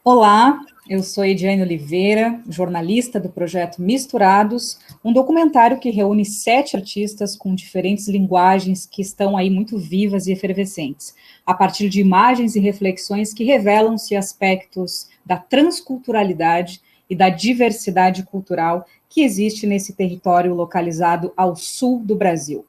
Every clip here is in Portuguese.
Olá, eu sou Ediane Oliveira, jornalista do projeto Misturados, um documentário que reúne 7 artistas com diferentes linguagens que estão aí muito vivas e efervescentes, a partir de imagens e reflexões que revelam-se aspectos da transculturalidade e da diversidade cultural que existe nesse território localizado ao sul do Brasil.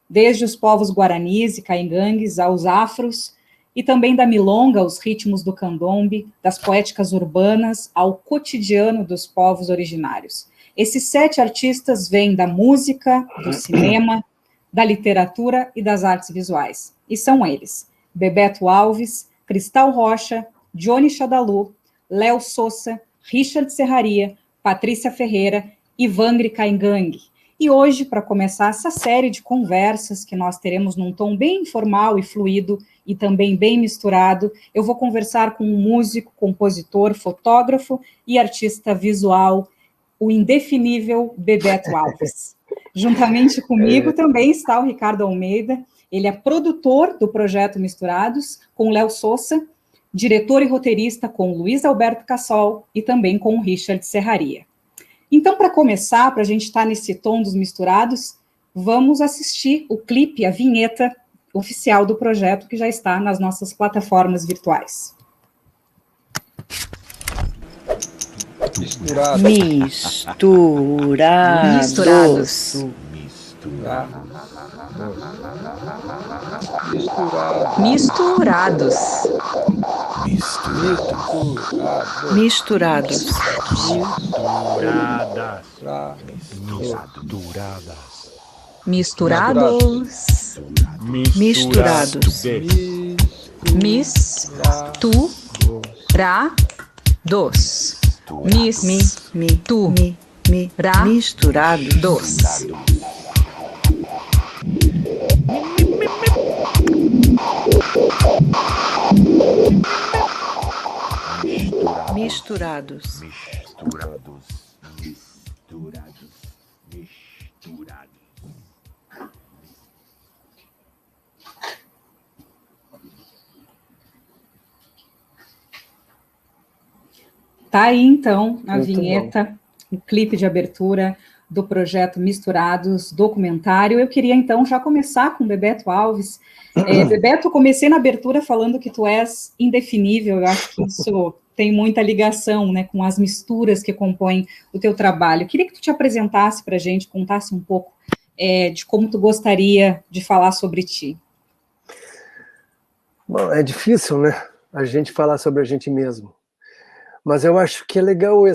Desde os povos guaranis e caingangues aos afros, e também da milonga, os ritmos do candombe, das poéticas urbanas ao cotidiano dos povos originários. Esses 7 artistas vêm da música, do cinema, da literatura e das artes visuais. E são eles: Bebeto Alves, Cristal Rocha, Johnny Chadalu, Léo Sousa, Richard Serraria, Patrícia Ferreira e Vangri Caingangue. E hoje, para começar essa série de conversas que nós teremos num tom bem informal e fluido e também bem misturado, eu vou conversar com um músico, compositor, fotógrafo e artista visual, o indefinível Bebeto Alves. Juntamente comigo também está o Ricardo Almeida, ele é produtor do projeto Misturados, com Léo Sousa, diretor e roteirista com Luiz Alberto Cassol e também com o Richard Serraria. Então, para começar, para a gente estar nesse tom dos misturados, vamos assistir o clipe, a vinheta oficial do projeto, que já está nas nossas plataformas virtuais. Misturados. Misturados. Misturados. Misturados. Misturados. Misturados. Misturados. Misturados. Tá aí, então, a vinheta, o clipe de abertura do projeto Misturados, documentário. Eu queria, então, já começar com Bebeto Alves. Bebeto, eu comecei na abertura falando que tu és indefinível, eu acho que isso tem muita ligação, né, com as misturas que compõem o teu trabalho. Eu queria que tu te apresentasse para a gente, contasse um pouco de como tu gostaria de falar sobre ti. Bom, é difícil, né, a gente falar sobre a gente mesmo. Mas eu acho que é legal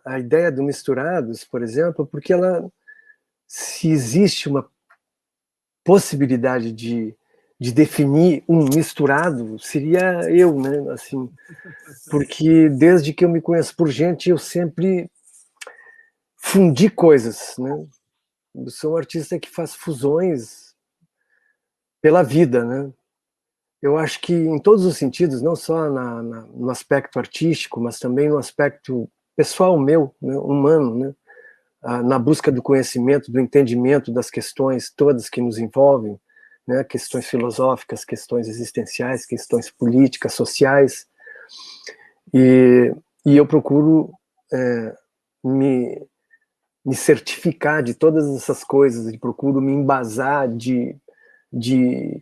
a ideia do Misturados, por exemplo, porque se existe uma possibilidade de definir um misturado, seria eu, né? Assim, porque desde que eu me conheço por gente, eu sempre fundi coisas, né? Eu sou um artista que faz fusões pela vida, né? Eu acho que em todos os sentidos, não só no aspecto artístico, mas também no aspecto pessoal meu, né, humano, né, na busca do conhecimento, do entendimento das questões todas que nos envolvem, né, questões filosóficas, questões existenciais, questões políticas, sociais, e eu procuro me certificar de todas essas coisas, e procuro me embasar de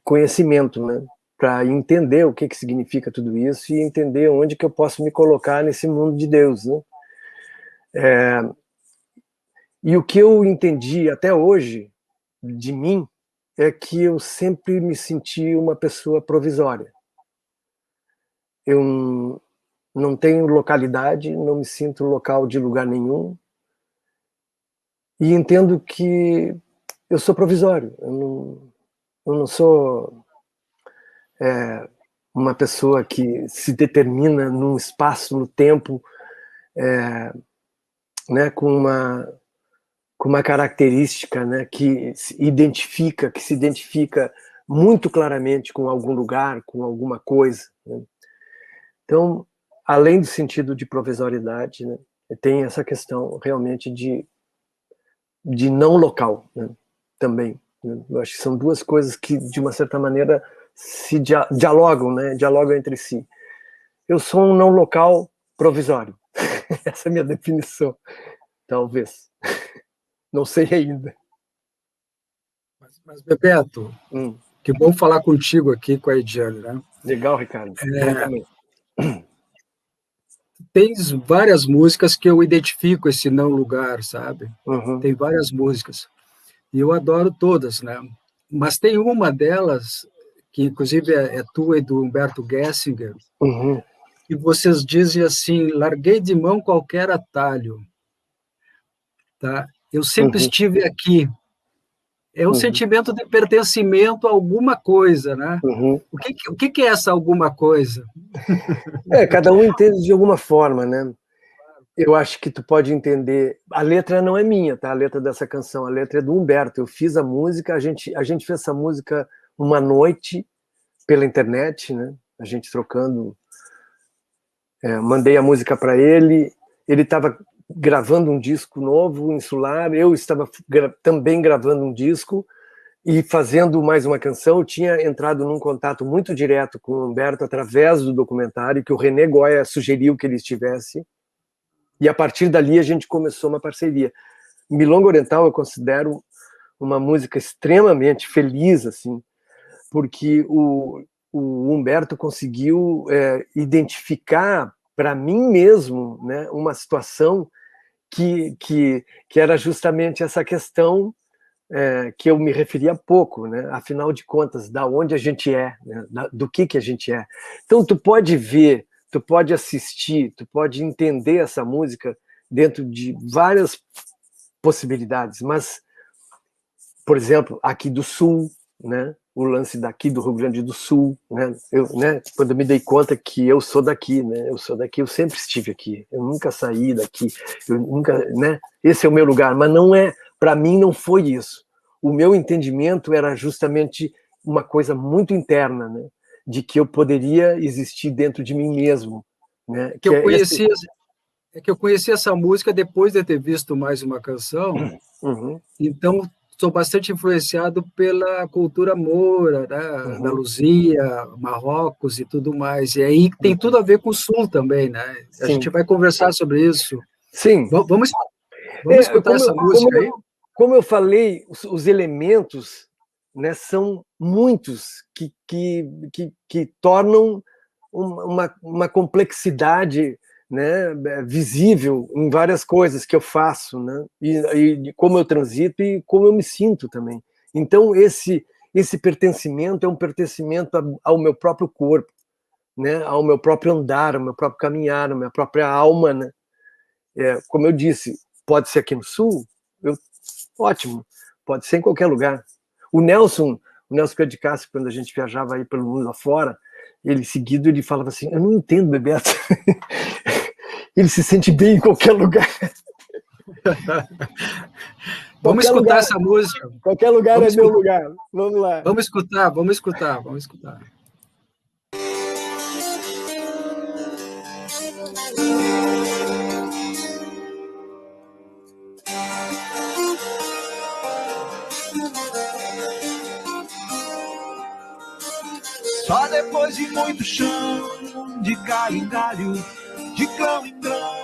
conhecimento, né, para entender o que significa tudo isso e entender onde que eu posso me colocar nesse mundo de Deus, né? E o que eu entendi até hoje de mim é que eu sempre me senti uma pessoa provisória. Eu não tenho localidade, não me sinto local de lugar nenhum, e entendo que eu sou provisório. Eu não sou uma pessoa que se determina num espaço, no tempo, né, com uma característica, né, que se identifica muito claramente com algum lugar, com alguma coisa, né? Então, além do sentido de provisoriedade, né, tem essa questão realmente de não local, né, também, né? Eu acho que são duas coisas que, de uma certa maneira, se dialogam, né, dialogam entre si. Eu sou um não local provisório. Essa é a minha definição. Talvez. Não sei ainda. Mas Bebeto, que bom falar contigo aqui com a Ediane, né? Legal, Ricardo. Tens várias músicas que eu identifico esse não lugar, sabe? Tem várias músicas. E eu adoro todas, né? Mas tem uma delas, que inclusive é tua e do Humberto Gessinger, e vocês dizem assim: larguei de mão qualquer atalho. Tá? Eu sempre estive aqui. É um sentimento de pertencimento a alguma coisa, né? O que é essa alguma coisa? Cada um entende de alguma forma, né? Eu acho que tu pode entender. A letra não é minha, tá? A letra dessa canção, a letra é do Humberto. Eu fiz a música, a gente fez essa música uma noite pela internet, né? A gente trocando. Mandei a música para ele. Ele estava gravando um disco novo, Insular. Eu estava também gravando um disco e fazendo mais uma canção. Eu tinha entrado num contato muito direto com o Humberto através do documentário que o René Goya sugeriu que ele estivesse. E a partir dali a gente começou uma parceria. Milonga Oriental eu considero uma música extremamente feliz, assim, porque o Humberto conseguiu identificar para mim mesmo, né, uma situação que era justamente essa questão que eu me referi há pouco, né? Afinal de contas, da onde a gente é, né? Do que a gente é. Então tu pode ver, tu pode assistir, tu pode entender essa música dentro de várias possibilidades, mas, por exemplo, aqui do Sul, né? O lance daqui do Rio Grande do Sul, né? Quando eu me dei conta que eu sou daqui, né? Eu sou daqui, eu sempre estive aqui, eu nunca saí daqui, eu nunca, né? Esse é o meu lugar, mas não é, para mim não foi isso. O meu entendimento era justamente uma coisa muito interna, né? De que eu poderia existir dentro de mim mesmo, né? Que eu conheci essa música depois de ter visto mais uma canção. Então sou bastante influenciado pela cultura moura, né? Andaluzia, Marrocos e tudo mais. E aí tem tudo a ver com o Sul também, né? A gente vai conversar sobre isso. Sim. Vamos escutar essa música aí? Como eu falei, os elementos, né, são muitos que tornam uma complexidade, né, visível em várias coisas que eu faço, né, e como eu transito e como eu me sinto também. Então esse pertencimento é um pertencimento ao meu próprio corpo, né, ao meu próprio andar, ao meu próprio caminhar, à minha própria alma, né. Como eu disse, pode ser aqui no Sul, ótimo, pode ser em qualquer lugar. O Nelson Pedro de Castro, quando a gente viajava aí pelo mundo afora, ele falava assim: eu não entendo, Bebeto. Ele se sente bem em qualquer lugar. Vamos escutar essa música. Qualquer lugar é meu lugar. Vamos lá. Vamos escutar. Só depois de muito chão, de galho em galho, de grão em grão,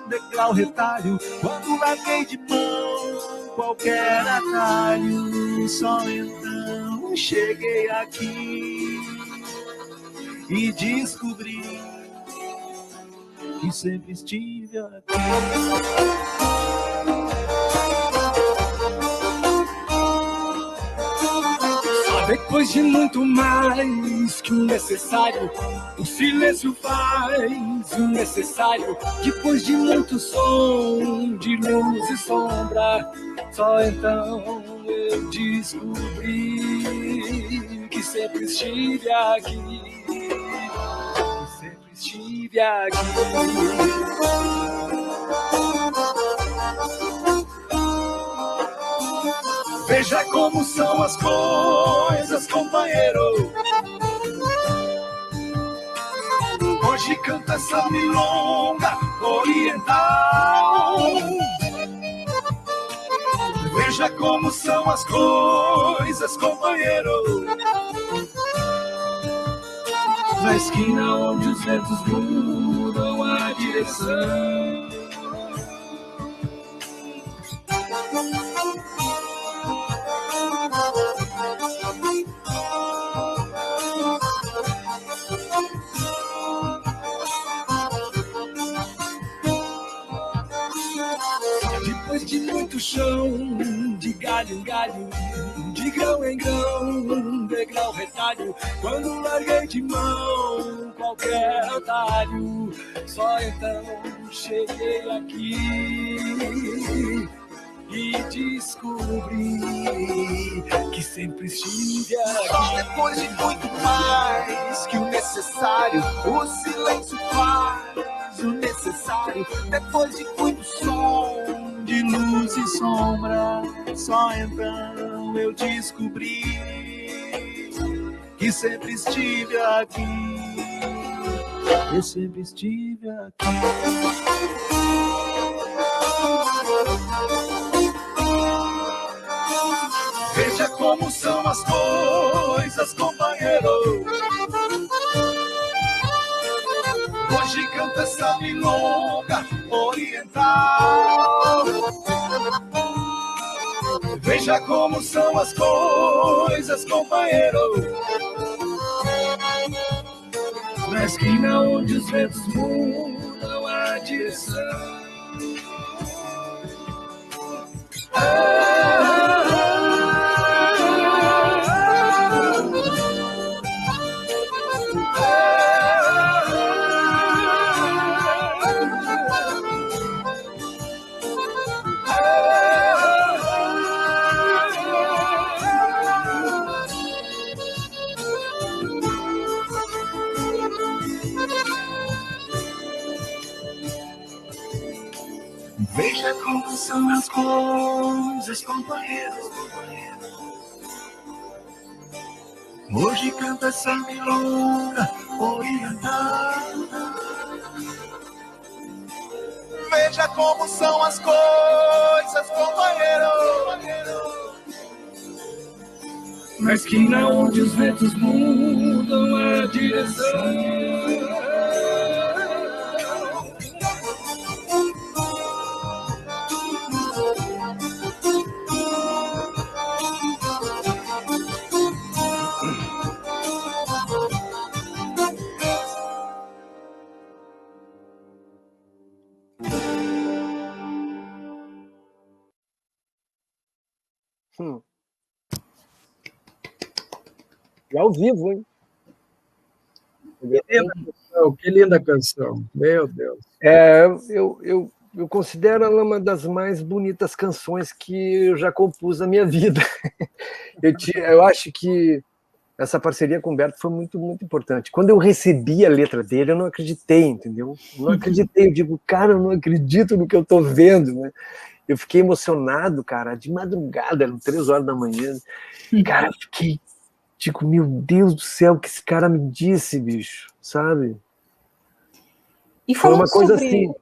degrau retalho, quando larguei de mão qualquer atalho, só então cheguei aqui e descobri que sempre estive aqui. Depois de muito mais que o necessário, o silêncio faz o necessário. Depois de muito som de luz e sombra, só então eu descobri que sempre estive aqui, que sempre estive aqui. Veja como são as coisas, companheiro. Hoje canta essa milonga oriental. Veja como são as coisas, companheiro. na esquina onde os ventos mudam a direção. Depois de muito chão, de galho em galho, de grão em grão, degrau retalho, quando larguei de mão qualquer atalho, só então cheguei aqui e descobri que sempre estive aqui. Só depois de muito mais que o necessário, o silêncio faz o necessário. Depois de muito som, de luz e sombra, só então eu descobri que sempre estive aqui. Eu sempre estive aqui. Veja como são as coisas, companheiro. Hoje canta essa milonga oriental. Veja como são as coisas, companheiro. Na esquina onde os ventos mudam a direção. Veja como são as coisas, companheiro. Hoje canta essa milonga oriental. Veja como são as coisas, companheiro. Na esquina onde os ventos mudam a direção. E ao vivo, hein? Que linda canção, meu Deus. Eu considero ela uma das mais bonitas canções que eu já compus na minha vida. Eu acho que essa parceria com o Humberto foi muito, muito importante. Quando eu recebi a letra dele, eu não acreditei, entendeu? Não acreditei, eu digo, cara, eu não acredito no que eu estou vendo, né? Eu fiquei emocionado, cara, de madrugada, eram 3 horas da manhã. Cara, eu fiquei, digo, meu Deus do céu, o que esse cara me disse, bicho, sabe? E foi uma coisa sobre... assim.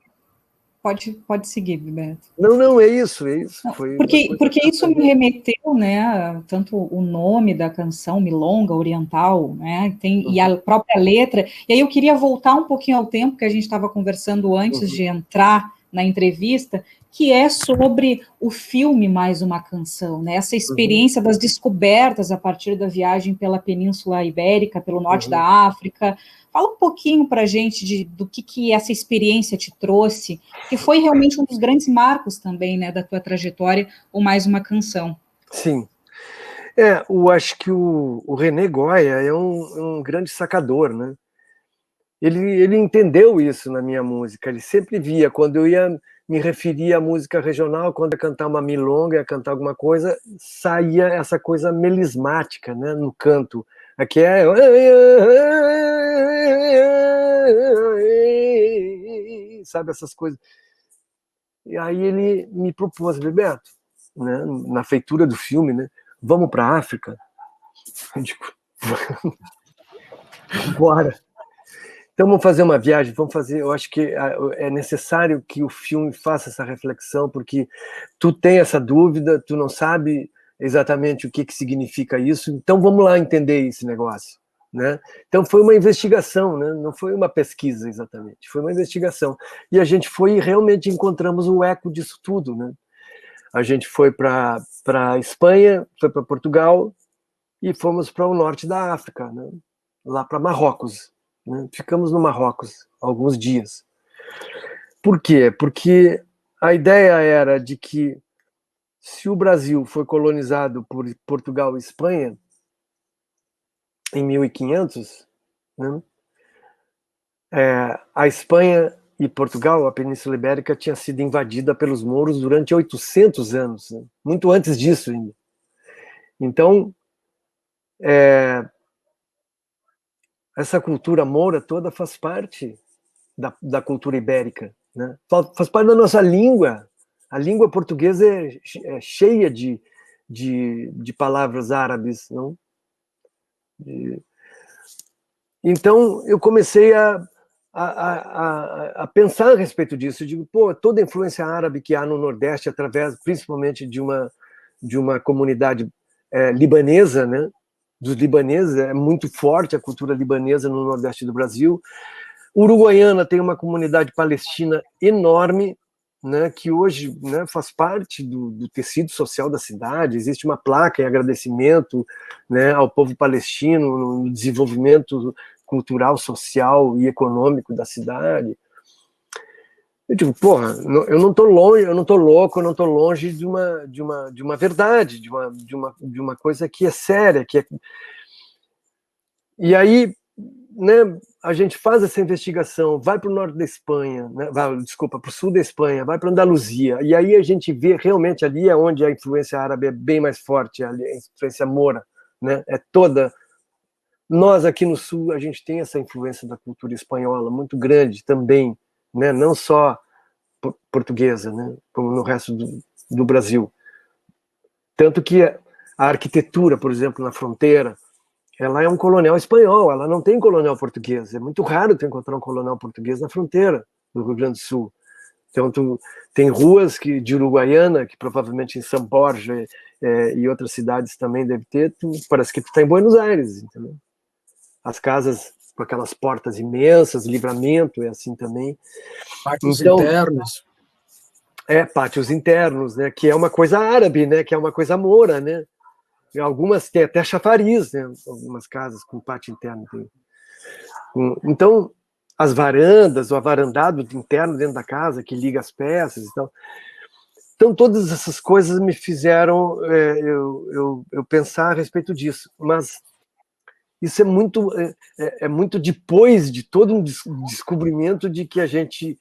Pode seguir, Beto. Não, é isso. Não, porque isso me remeteu, né, tanto o nome da canção, Milonga Oriental, né, e a própria letra, e aí eu queria voltar um pouquinho ao tempo que a gente estava conversando antes de entrar na entrevista, que é sobre o filme Mais Uma Canção, né, essa experiência das descobertas a partir da viagem pela Península Ibérica, pelo norte da África. Fala um pouquinho para a gente do que essa experiência te trouxe, que foi realmente um dos grandes marcos também, né, da tua trajetória, o Mais Uma Canção. Sim. Eu acho que o René Goya é um grande sacador, né? Ele entendeu isso na minha música, ele sempre via, quando eu ia me referir à música regional, quando ia cantar uma milonga, ia cantar alguma coisa, saía essa coisa melismática, né, no canto. Aqui é... Sabe, essas coisas. E aí ele me propôs, Beto, né, na feitura do filme, né, vamos para a África? Eu digo, bora. Então vamos fazer uma viagem, eu acho que é necessário que o filme faça essa reflexão, porque tu tem essa dúvida, tu não sabe exatamente o que significa isso, então vamos lá entender esse negócio, né? Então foi uma investigação, né? Não foi uma pesquisa exatamente, foi uma investigação. E a gente foi e realmente encontramos o eco disso tudo, né? A gente foi para Espanha, foi para Portugal e fomos para o norte da África, né? Lá para Marrocos, né? Ficamos no Marrocos alguns dias. Por quê? Porque a ideia era de que se o Brasil foi colonizado por Portugal e Espanha em 1500, né? A Espanha e Portugal, a Península Ibérica, tinha sido invadida pelos mouros durante 800 anos, né? Muito antes disso ainda. Então, essa cultura moura toda faz parte da cultura ibérica, né? Faz parte da nossa língua. A língua portuguesa é cheia de palavras árabes, não? Então, eu comecei a pensar a respeito disso. Eu digo, pô, toda a influência árabe que há no Nordeste, através principalmente de uma comunidade libanesa, né? Dos libaneses, é muito forte a cultura libanesa no Nordeste do Brasil. Uruguaiana tem uma comunidade palestina enorme, né, que hoje, né, faz parte do tecido social da cidade. Existe uma placa em agradecimento, né, ao povo palestino no desenvolvimento cultural, social e econômico da cidade. Eu digo, porra, eu não estou longe, eu não estou louco, eu não estou longe de uma verdade, de uma coisa que é séria, que é... E aí, né, a gente faz essa investigação, vai para o norte da Espanha, né, para o sul da Espanha, vai para Andaluzia, e aí a gente vê realmente ali é onde a influência árabe é bem mais forte, a influência moura, né, é toda... Nós aqui no sul, a gente tem essa influência da cultura espanhola muito grande também, né, não só portuguesa, né, como no resto do Brasil. Tanto que a arquitetura, por exemplo, na fronteira, ela é um colonial espanhol, ela não tem colonial português. É muito raro tu encontrar um colonial português na fronteira do Rio Grande do Sul. Então, tem ruas de Uruguaiana, que provavelmente em São Borja e outras cidades também deve ter, parece que tu está em Buenos Aires, entendeu? As casas com aquelas portas imensas, livramento é assim também. Pátios internos. Pátios internos, né? Que é uma coisa árabe, né? Que é uma coisa moura, né? Algumas têm até chafariz, né? Algumas casas com pátio interno. Então, as varandas, o avarandado interno dentro da casa, que liga as peças e tal. Então, todas essas coisas me fizeram eu pensar a respeito disso. Mas isso é muito depois de todo um descobrimento de que a gente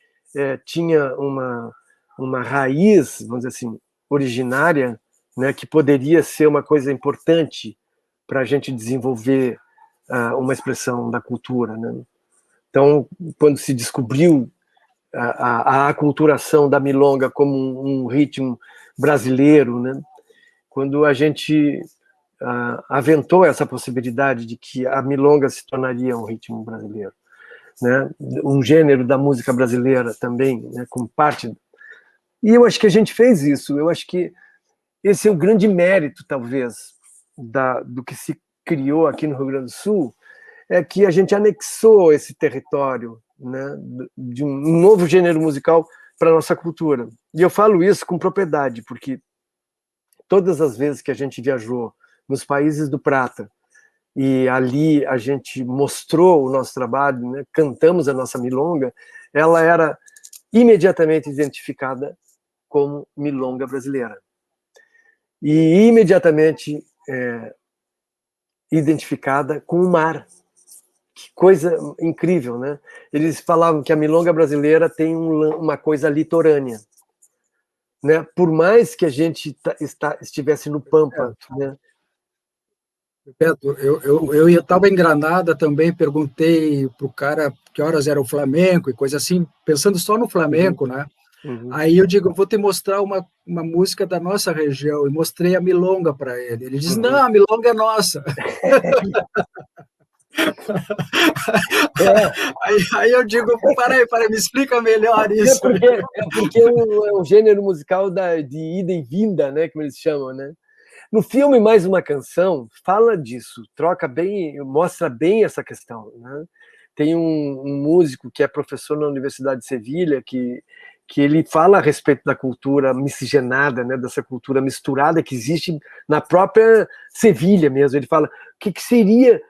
tinha uma raiz, vamos dizer assim, originária, né, que poderia ser uma coisa importante para a gente desenvolver uma expressão da cultura, né? Então, quando se descobriu a aculturação da milonga como um ritmo brasileiro, né? Quando a gente aventou essa possibilidade de que a milonga se tornaria um ritmo brasileiro, né? Um gênero da música brasileira também, né? Como parte. E eu acho que a gente fez isso. Eu acho que esse é o grande mérito, talvez, do que se criou aqui no Rio Grande do Sul, é que a gente anexou esse território, né, de um novo gênero musical para a nossa cultura. E eu falo isso com propriedade, porque todas as vezes que a gente viajou nos países do Prata, e ali a gente mostrou o nosso trabalho, né, cantamos a nossa milonga, ela era imediatamente identificada como milonga brasileira. E imediatamente identificada com o mar. Que coisa incrível, né? Eles falavam que a milonga brasileira tem uma coisa litorânea, né? Por mais que a gente estivesse no Pampa, né? Beto, eu estava em Granada também, perguntei para o cara que horas era o flamenco e coisa assim, pensando só no flamenco, né? Uhum. Aí eu digo, eu vou te mostrar uma música da nossa região, e mostrei a milonga para ele. Ele diz, não, a milonga é nossa. Aí eu digo, peraí, me explica melhor isso. É porque é um gênero musical de ida e vinda, né, como eles chamam, né? No filme Mais Uma Canção, fala disso, troca bem, mostra bem essa questão, né? Tem um músico que é professor na Universidade de Sevilha, que ele fala a respeito da cultura miscigenada, né, dessa cultura misturada que existe na própria Sevilha mesmo. Ele fala, o que seria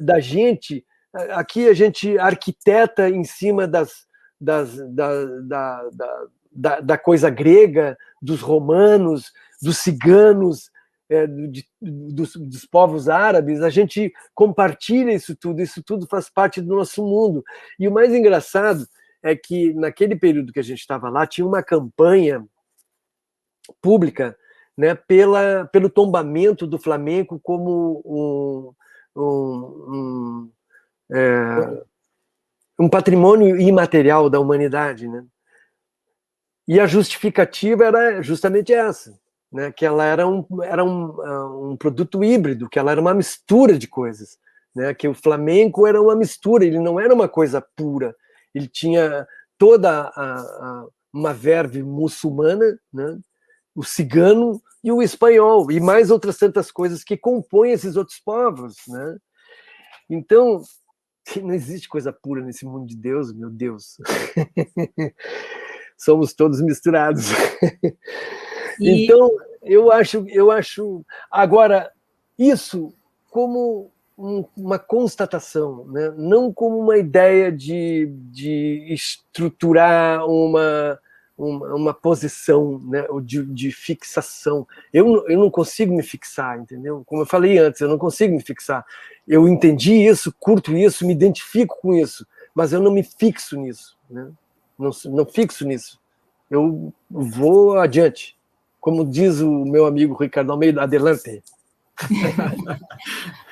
da gente... Aqui a gente arquiteta em cima da coisa grega, dos romanos, dos ciganos, dos povos árabes, a gente compartilha isso tudo faz parte do nosso mundo. E o mais engraçado é que, naquele período que a gente estava lá, tinha uma campanha pública, né, pelo tombamento do flamenco como um patrimônio imaterial da humanidade, né? E a justificativa era justamente essa, né? Que ela era um produto híbrido, que ela era uma mistura de coisas, né? Que o flamenco era uma mistura, ele não era uma coisa pura, ele tinha toda uma verve muçulmana, né? O cigano e o espanhol, e mais outras tantas coisas que compõem esses outros povos, né? Então, não existe coisa pura nesse mundo de Deus, meu Deus. Somos todos misturados. Então, eu acho... Agora, isso como uma constatação, né? Não como uma ideia de estruturar uma posição, né? Ou de fixação. Eu não consigo me fixar, entendeu? Como eu falei antes, eu não consigo me fixar. Eu entendi isso, curto isso, me identifico com isso, mas eu não me fixo nisso, né? Não fixo nisso. Eu vou adiante. Como diz o meu amigo Ricardo Almeida, adelante.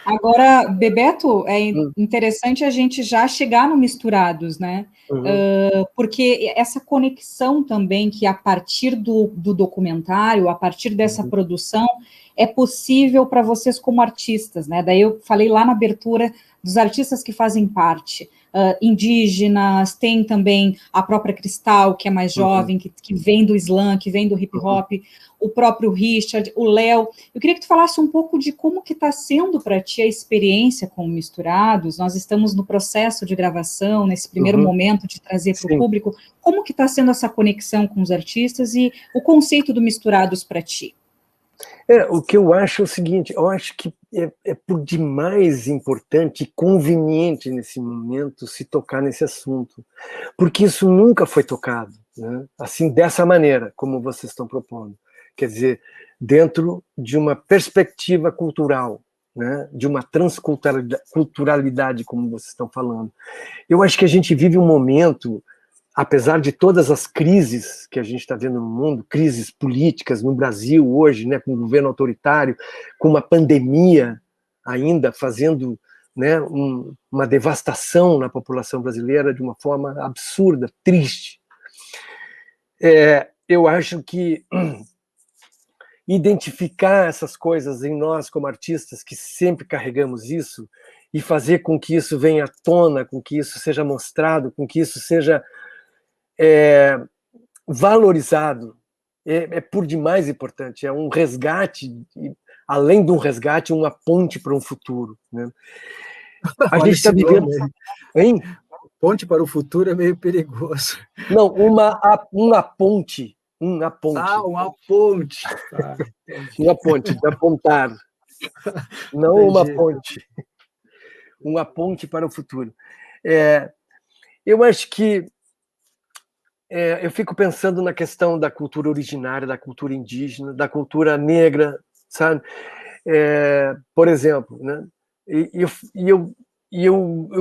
Agora, Bebeto, é interessante a gente já chegar no Misturados, né? Porque essa conexão também que a partir do documentário, a partir dessa produção, é possível para vocês como artistas, né? Daí eu falei lá na abertura dos artistas que fazem parte, indígenas, tem também a própria Cristal, que é mais jovem, que vem do slam, que vem do hip hop, o próprio Richard, o Léo. Eu queria que tu falasse um pouco de como que está sendo para ti a experiência com o Misturados. Nós estamos no processo de gravação, nesse primeiro momento de trazer para o público. Como que está sendo essa conexão com os artistas e o conceito do Misturados para ti? O que eu acho é o seguinte, eu acho que é por demais importante e conveniente nesse momento se tocar nesse assunto, porque isso nunca foi tocado, né? Assim, dessa maneira, como vocês estão propondo. Quer dizer, dentro de uma perspectiva cultural, né? De uma transculturalidade, como vocês estão falando. Eu acho que a gente vive um momento, apesar de todas as crises que a gente está vendo no mundo, crises políticas no Brasil hoje, né, com um governo autoritário, com uma pandemia ainda fazendo, né, uma devastação na população brasileira de uma forma absurda, triste. Eu acho que identificar essas coisas em nós como artistas que sempre carregamos isso e fazer com que isso venha à tona, com que isso seja mostrado, com que isso seja valorizado, é por demais importante, é um resgate, além de um resgate, uma ponte para um futuro, né? A gente está vivendo... Hein? Ponte para o futuro é meio perigoso. Não, uma ponte. Uma ponte. Ah, uma ponte. Ah, uma ponte, de apontar. Não entendi. Uma ponte. Uma ponte para o futuro. Eu acho que eu fico pensando na questão da cultura originária, da cultura indígena, da cultura negra, sabe? Por exemplo, né? Eu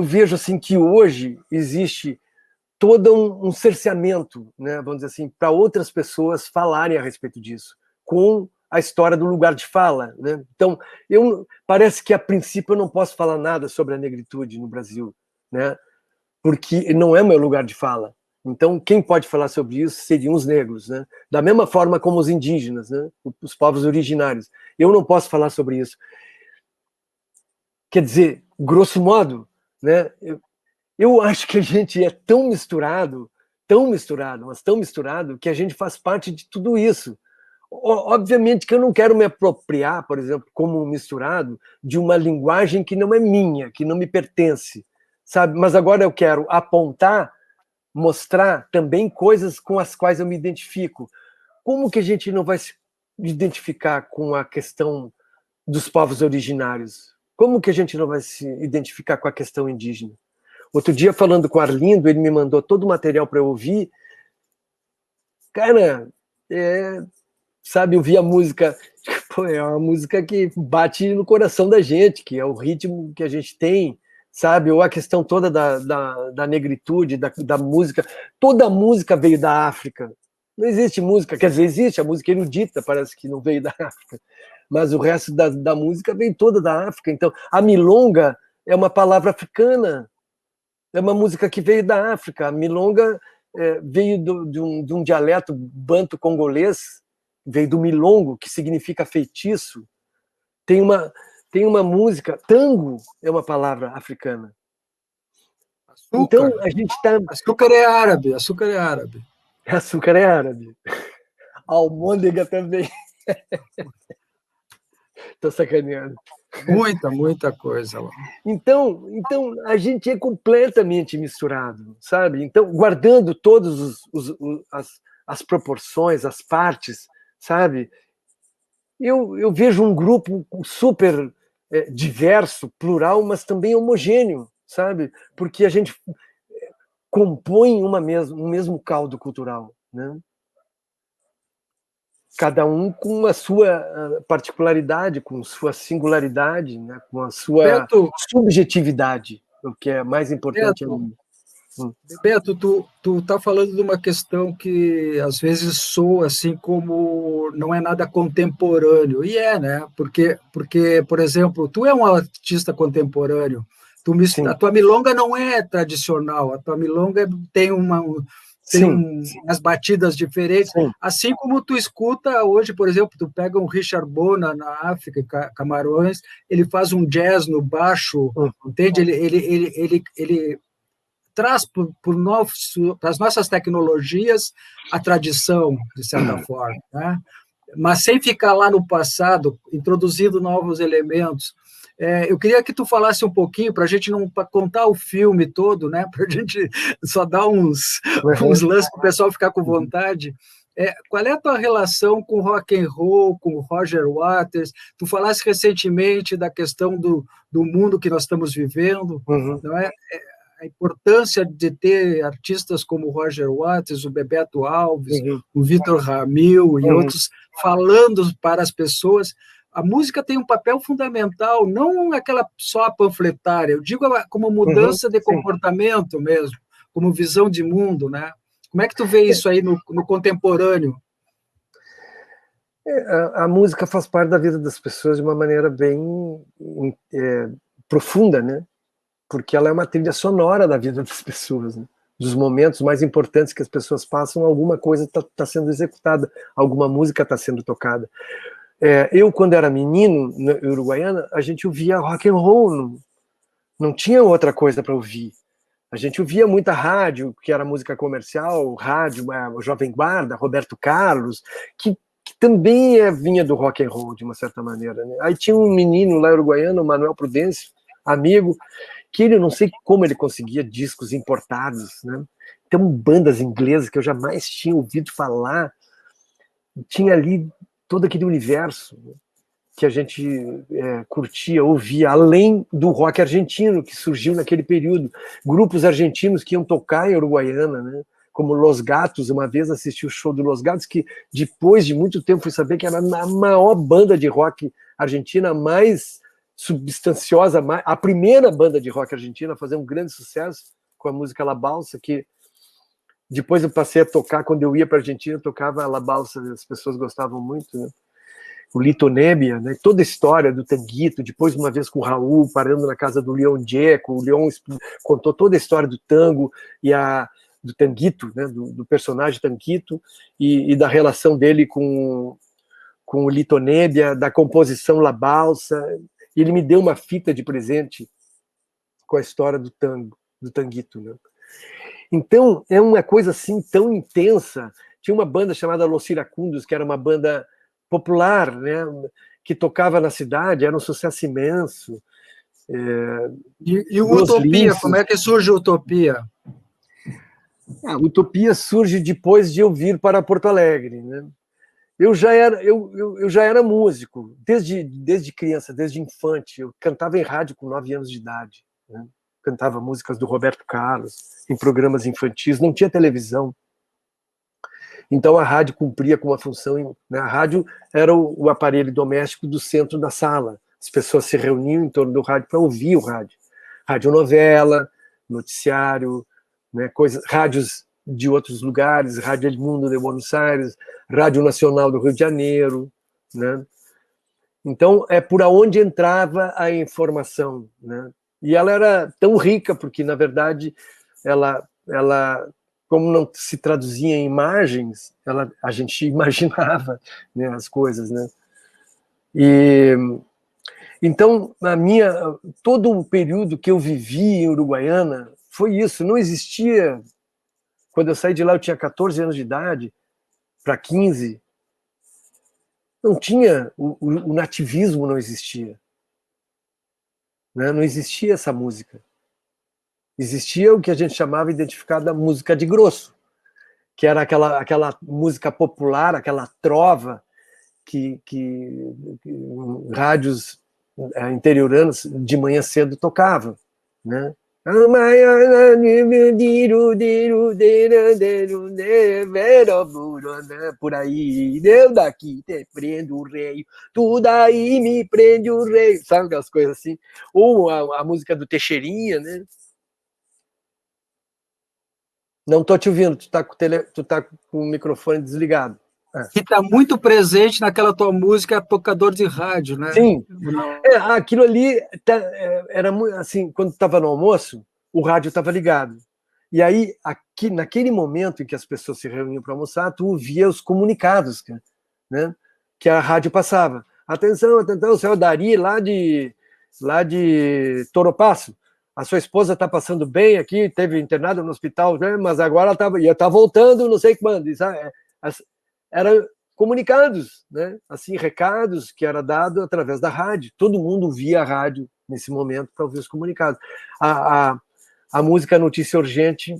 vejo assim que hoje existe todo um cerceamento, né, vamos dizer assim, para outras pessoas falarem a respeito disso, com a história do lugar de fala, né? Então, parece que a princípio eu não posso falar nada sobre a negritude no Brasil, né? Porque não é meu lugar de fala. Então, quem pode falar sobre isso seriam os negros, né? Da mesma forma como os indígenas, né? Os povos originários. Eu não posso falar sobre isso. Quer dizer, grosso modo, né? Eu acho que a gente é tão misturado, mas tão misturado, que a gente faz parte de tudo isso. Obviamente que eu não quero me apropriar, por exemplo, como misturado, de uma linguagem que não é minha, que não me pertence, sabe? Mas agora eu quero apontar, mostrar também coisas com as quais eu me identifico. Como que a gente não vai se identificar com a questão dos povos originários? Como que a gente não vai se identificar com a questão indígena? Outro dia, falando com o Arlindo, ele me mandou todo o material para eu ouvir. Cara, sabe, eu vi a música, pô, é uma música que bate no coração da gente, que é o ritmo que a gente tem, sabe? Ou a questão toda da negritude, da música. Toda a música veio da África. Não existe música, quer dizer, existe a música erudita, parece que não veio da África, mas o resto da música veio toda da África. Então, a milonga é uma palavra africana, é uma música que veio da África. A milonga veio de um dialeto banto-congolês, veio do milongo, que significa feitiço. Tem uma música, tango é uma palavra africana. Açúcar. Então, a gente está... Açúcar é árabe, açúcar é árabe. Açúcar é árabe. Almôndega também. Tô sacaneando. Muita coisa lá. Então, a gente é completamente misturado, sabe? Então, guardando todas as proporções, as partes, sabe? Eu vejo um grupo super diverso, plural, mas também homogêneo, sabe? Porque a gente compõe um mesmo caldo cultural, né? Cada um com a sua particularidade, com sua singularidade, né? Com a sua subjetividade, o que é mais importante. Beto, tu tá falando de uma questão que às vezes soa assim como não é nada contemporâneo, e né? Porque, por exemplo, tu é um artista contemporâneo, a tua milonga não é tradicional, a tua milonga tem umas batidas diferentes, assim como tu escuta hoje, por exemplo, tu pega um Richard Bona na África, em Camarões, ele faz um jazz no baixo, entende? Ele traz para as nossas tecnologias a tradição, de certa forma, né? Mas sem ficar lá no passado, introduzindo novos elementos. Eu queria que tu falasse um pouquinho, para a gente não contar o filme todo, né? Para a gente só dar uns lances para o pessoal ficar com vontade. Qual é a tua relação com rock and roll, com Roger Waters? Tu falaste recentemente da questão do mundo que nós estamos vivendo, não é? A importância de ter artistas como o Roger Waters, o Bebeto Alves, o Vitor Ramil e outros falando para as pessoas. A música tem um papel fundamental, não aquela só panfletária, eu digo como mudança de comportamento mesmo, como visão de mundo, né? Como é que tu vê isso aí no contemporâneo? A música faz parte da vida das pessoas de uma maneira bem profunda, né? Porque ela é uma trilha sonora da vida das pessoas, né? Dos momentos mais importantes que as pessoas passam, alguma coisa está sendo executada, alguma música está sendo tocada. Eu, quando era menino, na Uruguaiana, a gente ouvia rock and roll, não tinha outra coisa para ouvir. A gente ouvia muita rádio, que era música comercial, rádio, Jovem Guarda, Roberto Carlos, que também vinha do rock and roll, de uma certa maneira, né? Aí tinha um menino lá uruguaiano, o Manuel Prudêncio, amigo, que ele, não sei como ele conseguia discos importados, né? Tem bandas inglesas que eu jamais tinha ouvido falar. Tinha ali todo aquele universo, né, que a gente curtia, ouvia, além do rock argentino, que surgiu naquele período. Grupos argentinos que iam tocar em Uruguaiana, né? Como Los Gatos. Uma vez assisti o show do Los Gatos, que depois de muito tempo fui saber que era a maior banda de rock argentina, mais substanciosa, a primeira banda de rock argentina a fazer um grande sucesso com a música La Balsa, que depois eu passei a tocar, quando eu ia para a Argentina, eu tocava La Balsa, as pessoas gostavam muito, né? O Lito Nebbia, né? Toda a história do tanguito, depois uma vez com o Raul, parando na casa do Leon Gieco, o Leon contou toda a história do tango e do tanguito, né? do personagem tanguito, e da relação dele com o Lito Nebbia, da composição La Balsa. Ele me deu uma fita de presente com a história do tango, do tanguito, né? Então, é uma coisa assim tão intensa. Tinha uma banda chamada Los Iracundos, que era uma banda popular, né, que tocava na cidade, era um sucesso imenso. E o Utopia, como é que surge o Utopia? A Utopia surge depois de eu vir para Porto Alegre, né? Eu já era músico, desde criança, desde infante. Eu cantava em rádio com 9 anos de idade, né? Cantava músicas do Roberto Carlos, em programas infantis, não tinha televisão. Então a rádio cumpria com uma função, né? A rádio era o aparelho doméstico do centro da sala. As pessoas se reuniam em torno do rádio para ouvir o rádio. Radionovela, noticiário, né? Rádios de outros lugares, Rádio El Mundo de Buenos Aires, Rádio Nacional do Rio de Janeiro, né? Então é por onde entrava a informação, né? E ela era tão rica porque na verdade ela como não se traduzia em imagens, a gente imaginava, né, as coisas, né? E então todo o período que eu vivi em Uruguaiana foi isso. Não existia. Quando eu saí de lá, eu tinha 14 anos de idade para 15. Não tinha o nativismo, não existia, né? Não existia essa música. Existia o que a gente chamava identificada música de grosso, que era aquela música popular, aquela trova que rádios interioranos de manhã cedo tocavam, né? Por aí, eu daqui te prendo o rei, tu daí me prende o rei, sabe aquelas coisas assim? Ou a música do Teixeirinha, né? Não tô te ouvindo, tu tá com o microfone desligado. Que está muito presente naquela tua música Tocador de Rádio, né? Sim. Aquilo ali era muito assim, quando estava no almoço, o rádio estava ligado. E aí, naquele momento em que as pessoas se reuniam para almoçar, tu ouvia os comunicados, né, que a rádio passava. Atenção, o senhor Dari, lá de Toropaço. A sua esposa está passando bem aqui, teve internada no hospital, né, mas agora ia estar voltando, não sei quando. Eram comunicados, né? Assim, recados que era dado através da rádio. Todo mundo via a rádio nesse momento para ouvir os comunicados. A música Notícia Urgente,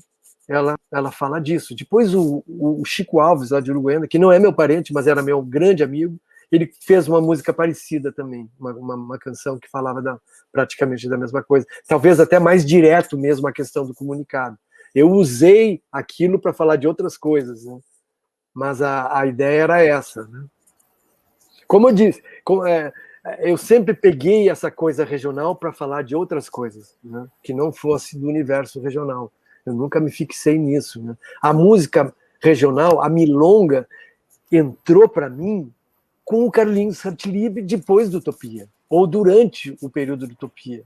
ela fala disso. Depois o Chico Alves, lá de Uruguaiana, que não é meu parente, mas era meu grande amigo, ele fez uma música parecida também, uma canção que falava praticamente da mesma coisa. Talvez até mais direto mesmo a questão do comunicado. Eu usei aquilo para falar de outras coisas, né? Mas a ideia era essa, né? Como eu disse, eu sempre peguei essa coisa regional para falar de outras coisas, né, que não fosse do universo regional. Eu nunca me fixei nisso, né? A música regional, a milonga, entrou para mim com o Carlinhos Sartilibe depois do Utopia, ou durante o período do Utopia.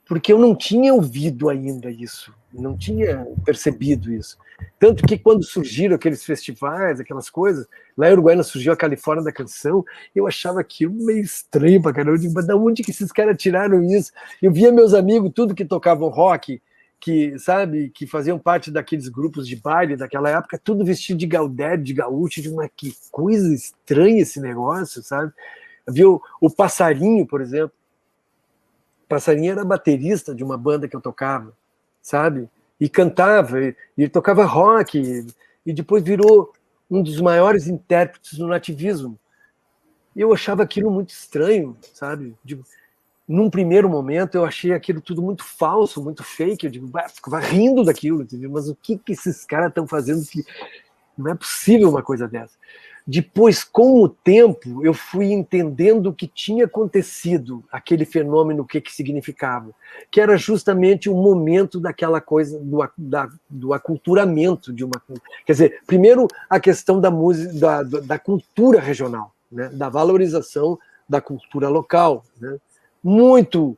Porque eu não tinha ouvido ainda isso, não tinha percebido isso. Tanto que quando surgiram aqueles festivais, aquelas coisas, lá em Uruguaiana surgiu a Califórnia da Canção, eu achava aquilo meio estranho pra caramba. Eu digo, mas de onde que esses caras tiraram isso? Eu via meus amigos, tudo que tocavam rock, que faziam parte daqueles grupos de baile daquela época, tudo vestido de gaudério, de gaúcho, de uma que coisa estranha esse negócio, sabe? Viu o Passarinho, por exemplo. O Passarinho era baterista de uma banda que eu tocava, sabe? E cantava, e tocava rock, e depois virou um dos maiores intérpretes do nativismo. E eu achava aquilo muito estranho, sabe? Num primeiro momento, eu achei aquilo tudo muito falso, muito fake. Eu digo, ficava rindo daquilo, entendeu? Mas o que esses caras estão fazendo? Que não é possível uma coisa dessa. Depois, com o tempo, eu fui entendendo o que tinha acontecido, aquele fenômeno, o que significava, que era justamente o momento daquela coisa, do aculturamento de uma... Quer dizer, primeiro, a questão da música, da cultura regional, né? Da valorização da cultura local, né? Muito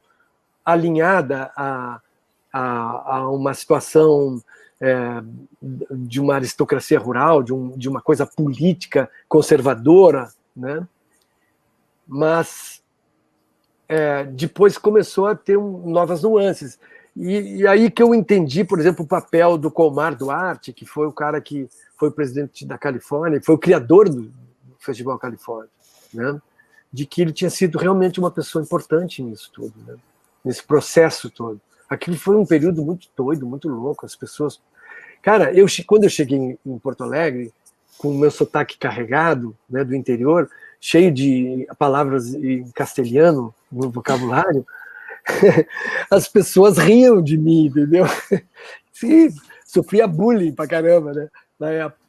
alinhada a uma situação... de uma aristocracia rural, de uma coisa política conservadora, né? Mas depois começou a ter novas nuances. E aí que eu entendi, por exemplo, o papel do Colmar Duarte, que foi o cara que foi o presidente da Califórnia, foi o criador Festival Califórnia, né? De que ele tinha sido realmente uma pessoa importante nisso tudo, né? Nesse processo todo. Aquilo foi um período muito doido, muito louco, as pessoas... Cara, quando eu cheguei em Porto Alegre, com o meu sotaque carregado, né, do interior, cheio de palavras em castelhano no vocabulário, as pessoas riam de mim, entendeu? Sim, sofria bullying pra caramba, né, na época.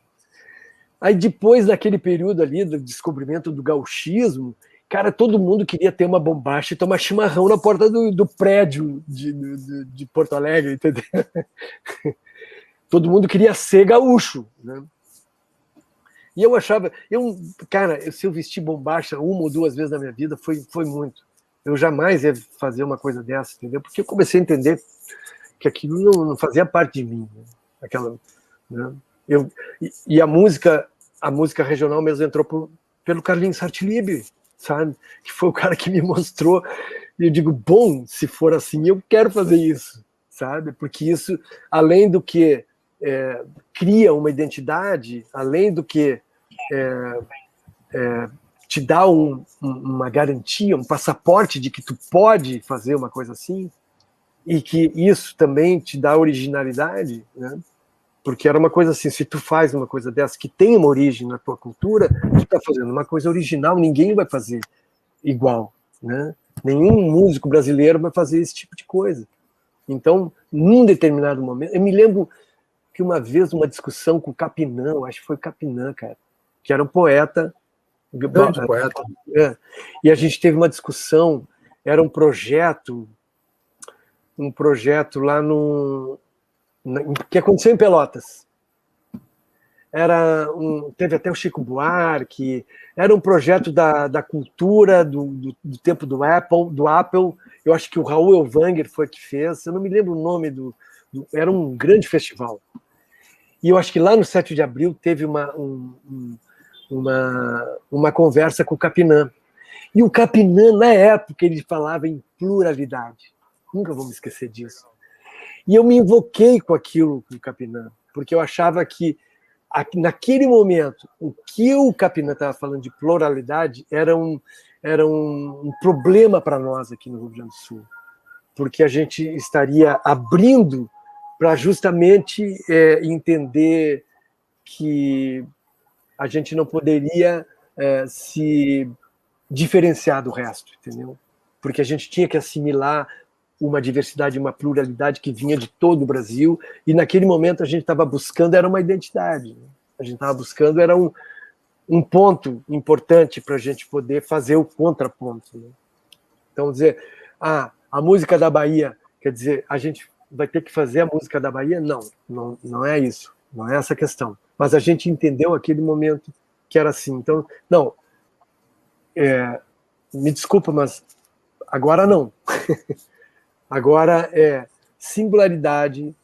Aí depois daquele período ali do descobrimento do gauchismo, cara, todo mundo queria ter uma bombacha e tomar chimarrão na porta do prédio de Porto Alegre, entendeu? Todo mundo queria ser gaúcho, né? E eu achava, cara, se eu vestir bombacha uma ou duas vezes na minha vida, foi muito. Eu jamais ia fazer uma coisa dessa, entendeu? Porque eu comecei a entender que aquilo não fazia parte de mim, né? Aquela, né? E a música regional mesmo entrou pelo Carlinhos Sartilib, sabe? Que foi o cara que me mostrou. E eu digo, bom, se for assim, eu quero fazer isso, sabe? Porque isso, além do que cria uma identidade, além do que te dá uma garantia, um passaporte de que tu pode fazer uma coisa assim, e que isso também te dá originalidade, né? Porque era uma coisa assim, se tu faz uma coisa dessa que tem uma origem na tua cultura, tu tá fazendo uma coisa original, ninguém vai fazer igual, né? Nenhum músico brasileiro vai fazer esse tipo de coisa. Então, num determinado momento, eu me lembro que uma vez, uma discussão com o Capinã, acho que foi Capinã, cara, que era um poeta. Grande poeta. E a gente teve uma discussão, era um projeto lá que aconteceu em Pelotas. Teve até o Chico Buarque, era um projeto da cultura do tempo do Apple. Eu acho que o Raul Elvanger foi que fez, eu não me lembro o nome era um grande festival. E eu acho que lá no 7 de abril teve uma conversa com o Capinã. E o Capinã, na época, ele falava em pluralidade. Nunca vou me esquecer disso. E eu me invoquei com aquilo, com o Capinã, porque eu achava que, naquele momento, o que o Capinã estava falando de pluralidade era um problema para nós aqui no Rio Grande do Sul, porque a gente estaria abrindo para justamente entender que a gente não poderia se diferenciar do resto, entendeu? Porque a gente tinha que assimilar uma diversidade, uma pluralidade que vinha de todo o Brasil, e naquele momento a gente estava buscando era uma identidade. A gente estava buscando era um ponto importante para a gente poder fazer o contraponto, né? Então, dizer, a música da Bahia, quer dizer, a gente vai ter que fazer a música da Bahia? Não é isso, não é essa a questão. Mas a gente entendeu aquele momento que era assim. Então, não, me desculpa, mas agora não. Agora é singularidade,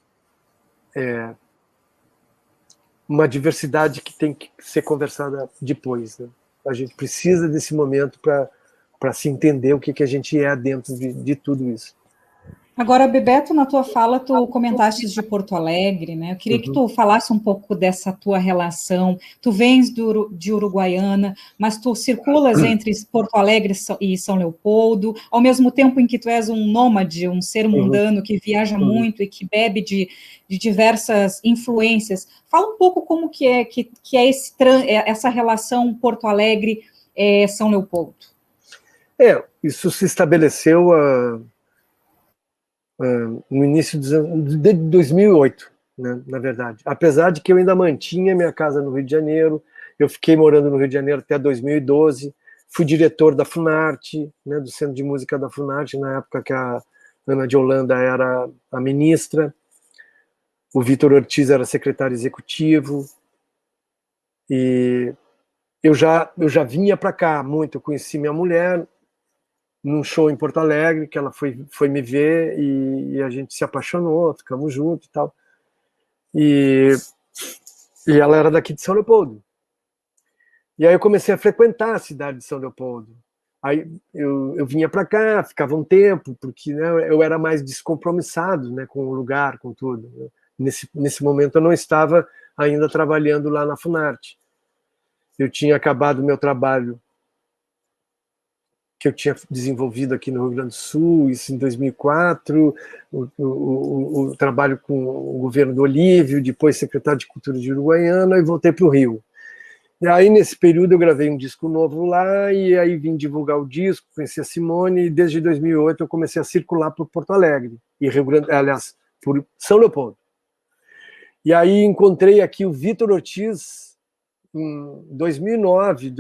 uma diversidade que tem que ser conversada depois, né? A gente precisa desse momento para se entender o que a gente é dentro de tudo isso. Agora, Bebeto, na tua fala, tu comentaste de Porto Alegre, né? Eu queria que tu falasse um pouco dessa tua relação. Tu vens de Uruguaiana, mas tu circulas entre Porto Alegre e São Leopoldo, ao mesmo tempo em que tu és um nômade, um ser mundano que viaja muito e que bebe de diversas influências. Fala um pouco como que é essa relação Porto Alegre-São Leopoldo. Isso se estabeleceu no início de 2008, né, na verdade. Apesar de que eu ainda mantinha minha casa no Rio de Janeiro, eu fiquei morando no Rio de Janeiro até 2012, fui diretor da Funarte, né, do Centro de Música da Funarte, na época que a Ana de Holanda era a ministra, o Vitor Ortiz era secretário executivo, e eu já vinha para cá muito, eu conheci minha mulher num show em Porto Alegre, que ela foi me ver e a gente se apaixonou, ficamos juntos e tal. E ela era daqui de São Leopoldo. E aí eu comecei a frequentar a cidade de São Leopoldo. Aí eu vinha para cá, ficava um tempo, porque, né, eu era mais descompromissado, né, com o lugar, com tudo, né? Nesse momento eu não estava ainda trabalhando lá na Funarte. eu tinha acabado o meu trabalho que eu tinha desenvolvido aqui no Rio Grande do Sul, isso em 2004, o trabalho com o governo do Olívio, depois secretário de Cultura de Uruguaiana, e voltei para o Rio. E aí, nesse período, eu gravei um disco novo lá, e aí vim divulgar o disco, conheci a Simone, e desde 2008 eu comecei a circular por Porto Alegre, e Rio Grande, aliás, por São Leopoldo. E aí encontrei aqui o Vitor Ortiz, em 2009,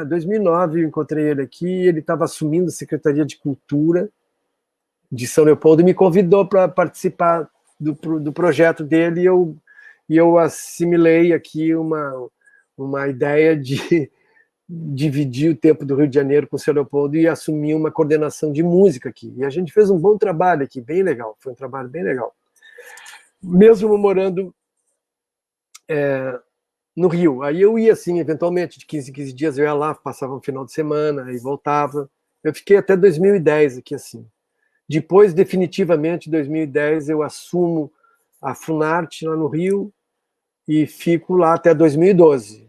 2009 eu encontrei ele aqui, ele estava assumindo a Secretaria de Cultura de São Leopoldo e me convidou para participar do projeto dele, e eu assimilei aqui uma ideia de dividir o tempo do Rio de Janeiro com São Leopoldo e assumir uma coordenação de música aqui. E a gente fez um bom trabalho aqui, bem legal, foi um trabalho bem legal. Mesmo morando no Rio. Aí eu ia assim, eventualmente, de 15 em 15 dias eu ia lá, passava um final de semana, e voltava. Eu fiquei até 2010 aqui assim. Depois, definitivamente, em 2010, eu assumo a Funarte lá no Rio e fico lá até 2012.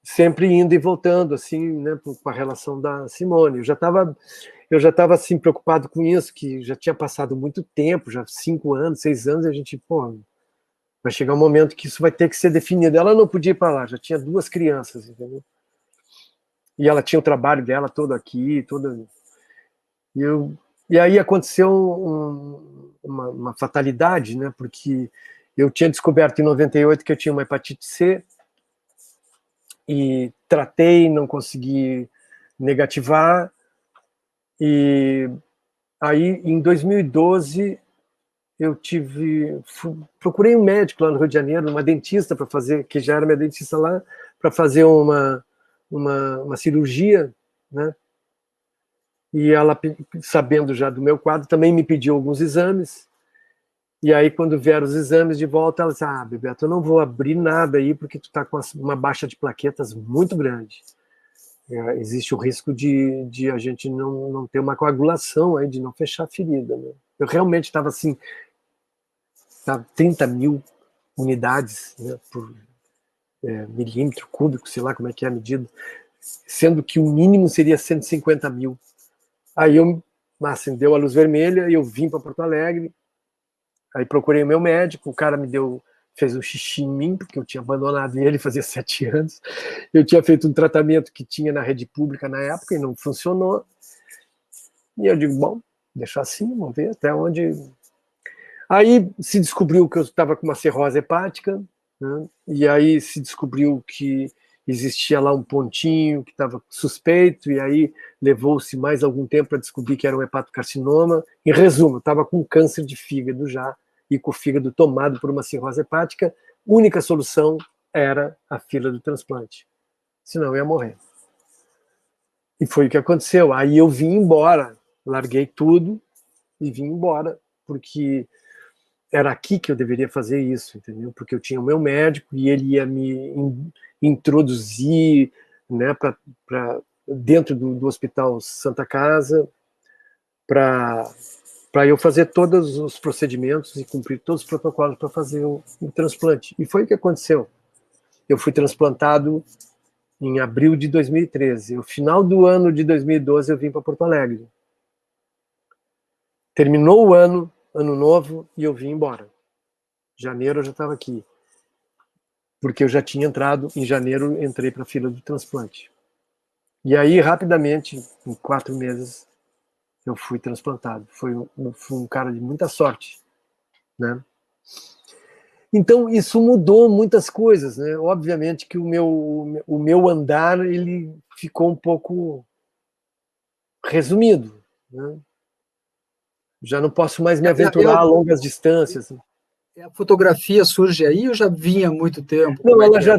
Sempre indo e voltando, assim, né, com a relação da Simone. Eu já estava assim, preocupado com isso, que já tinha passado muito tempo, já 5 anos, 6 anos, e a gente, pô, vai chegar um momento que isso vai ter que ser definido. Ela não podia ir para lá, já tinha 2 crianças, entendeu? E ela tinha o trabalho dela todo aqui, toda... E aí aconteceu uma fatalidade, né? Porque eu tinha descoberto em 98 que eu tinha uma hepatite C e tratei, não consegui negativar. E aí, em 2012, eu procurei um médico lá no Rio de Janeiro, uma dentista para fazer, que já era minha dentista lá, para fazer uma cirurgia, né? E ela, sabendo já do meu quadro, também me pediu alguns exames. E aí, quando vieram os exames de volta, ela disse: Bebeto, eu não vou abrir nada aí, porque tu está com uma baixa de plaquetas muito grande. Existe o risco de a gente não ter uma coagulação, aí, de não fechar a ferida, né? Eu realmente estava assim, 30 mil unidades, né, por milímetro cúbico, sei lá como é que é a medida, sendo que o mínimo seria 150 mil. Aí acendeu a luz vermelha e eu vim para Porto Alegre. Aí procurei o meu médico, o cara fez um xixi em mim, porque eu tinha abandonado ele fazia 7 anos. Eu tinha feito um tratamento que tinha na rede pública na época e não funcionou. E eu digo, bom, deixa assim, vamos ver até onde... Aí se descobriu que eu estava com uma cirrose hepática, né? E aí se descobriu que existia lá um pontinho que estava suspeito, e aí levou-se mais algum tempo para descobrir que era um hepatocarcinoma. Em resumo, eu estava com câncer de fígado já, e com o fígado tomado por uma cirrose hepática. Única solução era a fila do transplante, senão eu ia morrer. E foi o que aconteceu. Aí eu vim embora, larguei tudo e vim embora, porque era aqui que eu deveria fazer isso, entendeu? Porque eu tinha o meu médico e ele ia me introduzir, né, para dentro do Hospital Santa Casa, para eu fazer todos os procedimentos e cumprir todos os protocolos para fazer o transplante. E foi o que aconteceu. Eu fui transplantado em abril de 2013. No final do ano de 2012, eu vim para Porto Alegre. Terminou o ano novo, e eu vim embora. Janeiro eu já estava aqui. Porque eu já tinha entrado, em janeiro entrei para a fila do transplante. E aí, rapidamente, em 4 meses, eu fui transplantado. Fui um cara de muita sorte, né? Então, isso mudou muitas coisas, né? Obviamente que o meu andar, ele ficou um pouco resumido, né? Já não posso mais me aventurar a longas distâncias. A fotografia surge aí ou já vinha há muito tempo? Não, ela já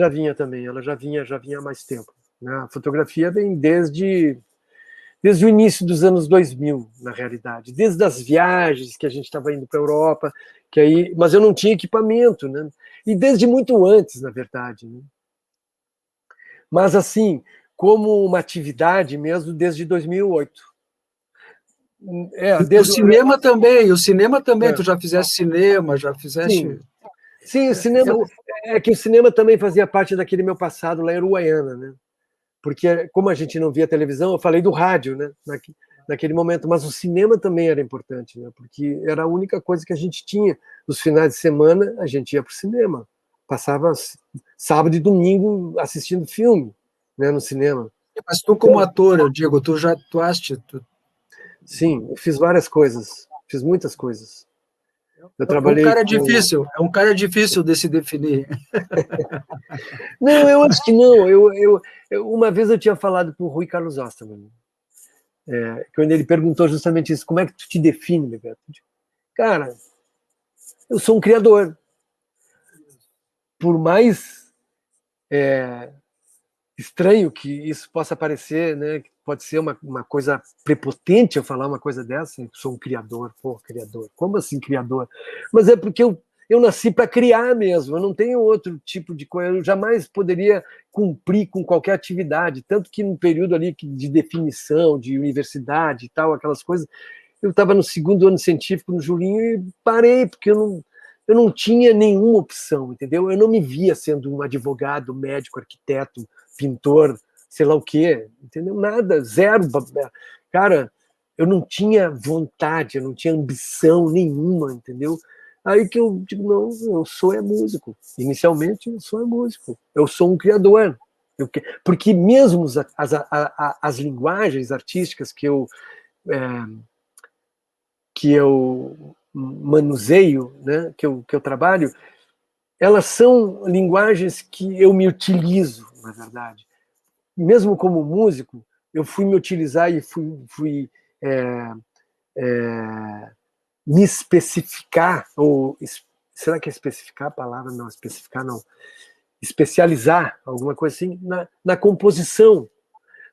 vinha também, ela já vinha há mais tempo, né? A fotografia vem desde o início dos anos 2000, na realidade, desde as viagens que a gente estava indo para a Europa, mas eu não tinha equipamento, né? E desde muito antes, na verdade, né? Mas assim, como uma atividade mesmo desde 2008. O cinema também, tu já fizeste cinema, já fizeste... Sim, o cinema, É que o cinema também fazia parte daquele meu passado lá em Uruguaiana, né? Porque, como a gente não via televisão, eu falei do rádio, né? Naquele momento, mas o cinema também era importante, né? Porque era a única coisa que a gente tinha. Nos finais de semana, a gente ia para o cinema. Passava sábado e domingo assistindo filme, né, no cinema. Mas tu, como ator, eu digo, tu já atuaste. Sim, eu fiz várias coisas, fiz muitas coisas. Eu trabalhei é um cara difícil de se definir. Não, eu acho que não. Uma vez eu tinha falado com o Rui Carlos Osterman, quando ele perguntou justamente isso, como é que tu te define, Bebeto? Cara, eu sou um criador. Por mais estranho que isso possa parecer, né? Que pode ser uma coisa prepotente eu falar uma coisa dessa, eu sou um criador, pô, criador. Como assim criador? Mas é porque eu nasci para criar mesmo, eu não tenho outro tipo de coisa, eu jamais poderia cumprir com qualquer atividade, tanto que no período ali de definição, de universidade e tal, aquelas coisas, eu estava no segundo ano científico no Julinho e parei, porque eu não tinha nenhuma opção, entendeu? Eu não me via sendo um advogado, médico, arquiteto, pintor, sei lá o quê, entendeu? Nada, zero. Cara, eu não tinha vontade, eu não tinha ambição nenhuma, entendeu? Aí que eu digo, não, eu sou músico. Inicialmente, eu sou músico. Eu sou um criador. Porque mesmo as linguagens artísticas que eu manuseio, né, que eu trabalho, elas são linguagens que eu me utilizo, na verdade. Mesmo como músico, eu fui me utilizar e fui me especificar, ou será que é especificar a palavra? Não, especificar não. Especializar, alguma coisa assim, na composição,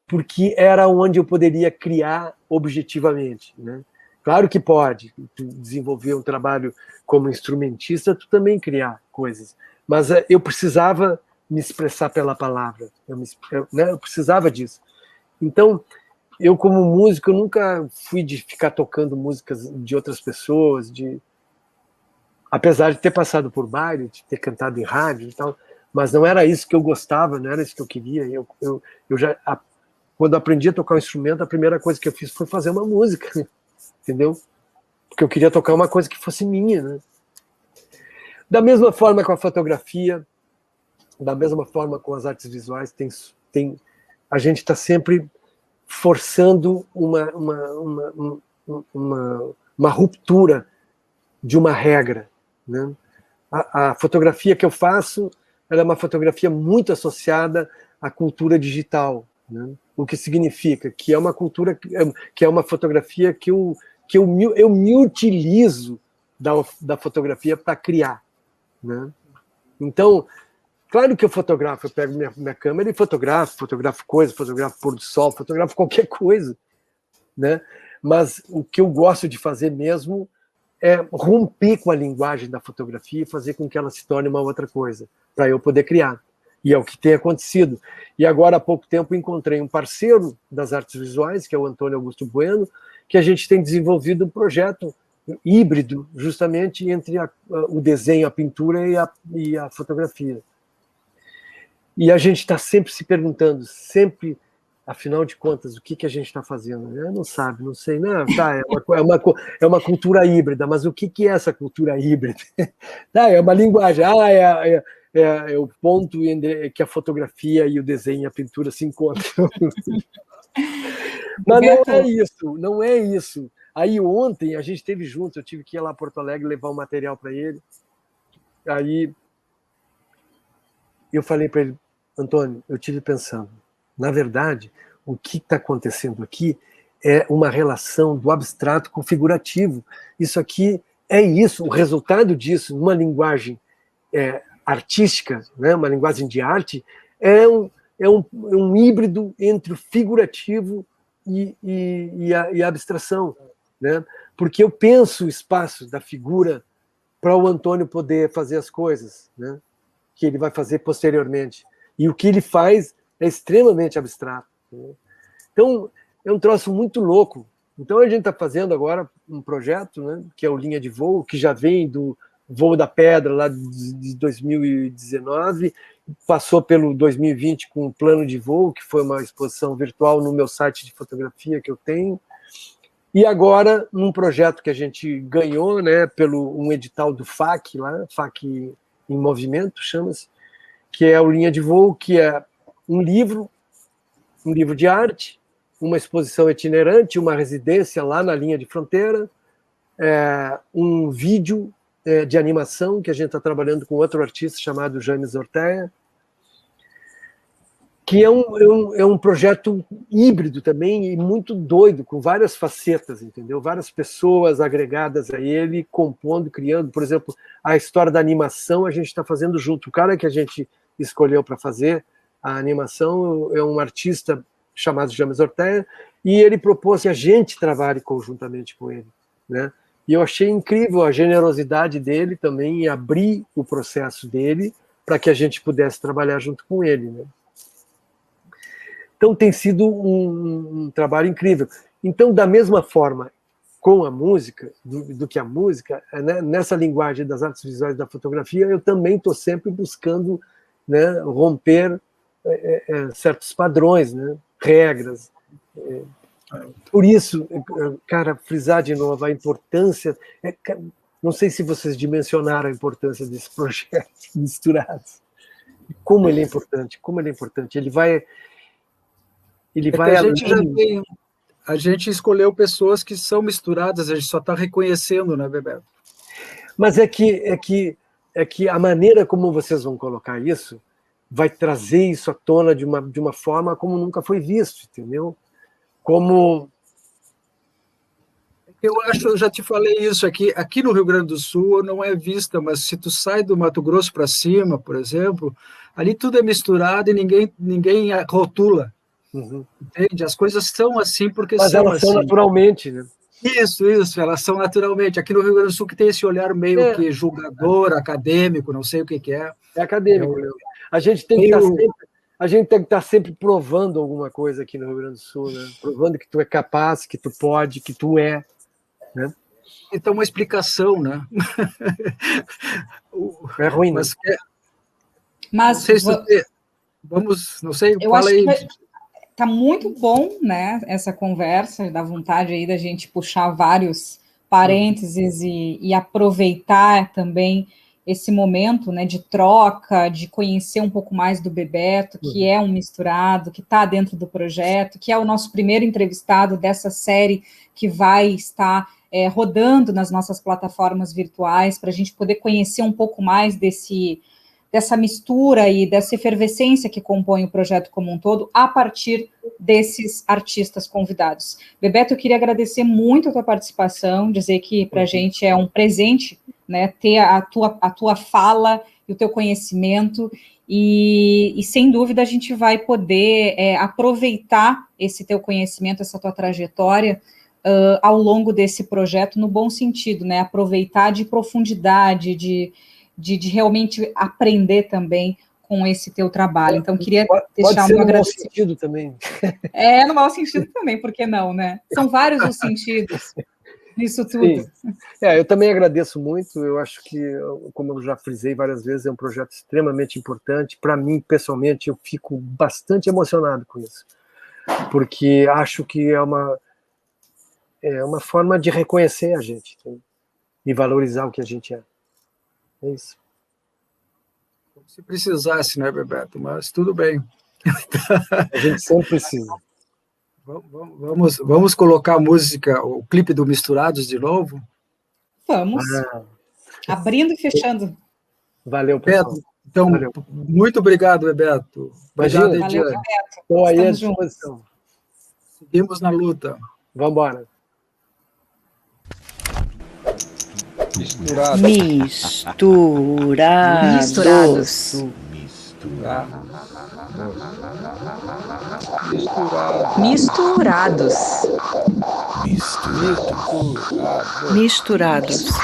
porque era onde eu poderia criar objetivamente, né? Claro que pode, tu desenvolver um trabalho como instrumentista, tu também criar coisas, mas eu precisava me expressar pela palavra, eu precisava disso. Então, eu como músico, eu nunca fui de ficar tocando músicas de outras pessoas, apesar de ter passado por baile, de ter cantado em rádio e tal, mas não era isso que eu gostava, não era isso que eu queria. Quando aprendi a tocar um instrumento, a primeira coisa que eu fiz foi fazer uma música, entendeu? Porque eu queria tocar uma coisa que fosse minha, né? Da mesma forma com a fotografia, da mesma forma com as artes visuais, a gente está sempre forçando uma ruptura de uma regra, né? A fotografia que eu faço, ela é uma fotografia muito associada à cultura digital, né? O que significa que é uma cultura, que é uma fotografia que eu me utilizo da fotografia para criar, né? Então, claro que eu fotografo, eu pego minha câmera e fotografo coisas, fotografo pôr do sol, fotografo qualquer coisa, né? Mas o que eu gosto de fazer mesmo é romper com a linguagem da fotografia e fazer com que ela se torne uma outra coisa, para eu poder criar. E é o que tem acontecido. E agora, há pouco tempo, encontrei um parceiro das artes visuais, que é o Antônio Augusto Bueno, que a gente tem desenvolvido um projeto híbrido, justamente entre o desenho, a pintura e a fotografia. E a gente está sempre se perguntando, afinal de contas, o que a gente está fazendo? Não sabe, não sei. Não, tá, é uma cultura híbrida, mas o que é essa cultura híbrida? Tá, é uma linguagem. É o ponto que a fotografia e o desenho e a pintura se encontram. Mas não é isso. Aí ontem a gente esteve junto, eu tive que ir lá a Porto Alegre levar um material para ele. Aí eu falei para ele, Antônio, eu estive pensando, na verdade, o que está acontecendo aqui é uma relação do abstrato com o figurativo. Isso aqui é isso, o resultado disso, numa linguagem artística, né, uma linguagem de arte, é um híbrido entre o figurativo e a abstração, né? Porque eu penso o espaço da figura para o Antônio poder fazer as coisas, né, que ele vai fazer posteriormente. E o que ele faz é extremamente abstrato, né? Então, é um troço muito louco. Então, a gente está fazendo agora um projeto, né, que é o Linha de Voo, que já vem Voo da Pedra, lá de 2019, passou pelo 2020 com o Plano de Voo, que foi uma exposição virtual no meu site de fotografia que eu tenho, e agora num projeto que a gente ganhou, né, pelo um edital do FAC, lá, FAC em Movimento, chama-se, que é o Linha de Voo, que é um livro de arte, uma exposição itinerante, uma residência lá na linha de fronteira, um vídeo de animação que a gente está trabalhando com outro artista chamado James Ortega, que é um projeto híbrido também e muito doido, com várias facetas, entendeu? Várias pessoas agregadas a ele, compondo, criando. Por exemplo, a história da animação a gente está fazendo junto. O cara que a gente escolheu para fazer a animação é um artista chamado James Ortega, e ele propôs que a gente trabalhe conjuntamente com ele, né? E eu achei incrível a generosidade dele também em abrir o processo dele para que a gente pudesse trabalhar junto com ele, né? Então tem sido um trabalho incrível. Então, da mesma forma, com a música, do que a música, né, nessa linguagem das artes visuais da fotografia, eu também estou sempre buscando, né, romper certos padrões, né, regras. Por isso, cara, frisar de novo a importância... não sei se vocês dimensionaram a importância desse projeto Misturados. Como ele é importante, como ele é importante. Ele vai a gente escolheu pessoas que são misturadas, a gente só está reconhecendo, né, Bebeto? Mas é que a maneira como vocês vão colocar isso vai trazer isso à tona de uma forma como nunca foi visto, entendeu? Como... Eu já te falei isso aqui no Rio Grande do Sul não é vista, mas se tu sai do Mato Grosso para cima, por exemplo, ali tudo é misturado e ninguém rotula. Uhum. Entende? As coisas são assim porque mas são elas assim. São naturalmente, né? Isso, elas são naturalmente. Aqui no Rio Grande do Sul que tem esse olhar meio que julgador, acadêmico, não sei o que é. É acadêmico. A gente tem que estar sempre provando alguma coisa aqui no Rio Grande do Sul, né? Provando que tu é capaz, que tu pode, que tu é, né? Então, uma explicação, né? É ruim, né? Mas não sei se vamos, não sei, eu fala acho aí. Que tá muito bom, né, essa conversa, dá vontade aí da gente puxar vários parênteses e aproveitar também esse momento, né, de troca, de conhecer um pouco mais do Bebeto, que é um misturado, que está dentro do projeto, que é o nosso primeiro entrevistado dessa série que vai estar rodando nas nossas plataformas virtuais, para a gente poder conhecer um pouco mais dessa mistura e dessa efervescência que compõe o projeto como um todo, a partir desses artistas convidados. Bebeto, eu queria agradecer muito a tua participação, dizer que para a gente é um presente, né, ter a tua fala e o teu conhecimento, e sem dúvida a gente vai poder aproveitar esse teu conhecimento, essa tua trajetória, ao longo desse projeto, no bom sentido, né, aproveitar de profundidade, de realmente aprender também com esse teu trabalho. Então, queria deixar um agradecimento. No mau sentido também. No mau sentido também, por que não, né? São vários os sentidos nisso tudo. Sim. Eu também agradeço muito, eu acho que, como eu já frisei várias vezes, é um projeto extremamente importante. Para mim, pessoalmente, eu fico bastante emocionado com isso, porque acho que é uma forma de reconhecer a gente, tá? E valorizar o que a gente é. É isso. Se precisasse, né, Bebeto? Mas tudo bem. A gente sempre precisa. Vamos colocar a música, o clipe do Misturados de novo? Vamos. Abrindo e fechando. Valeu, pessoal. Bebeto, então, valeu. Muito obrigado, Bebeto. Imagina. Obrigado, Valeu, Bebeto. Estou aí à disposição. Seguimos na luta. Vamos embora. Misturados. Misturados.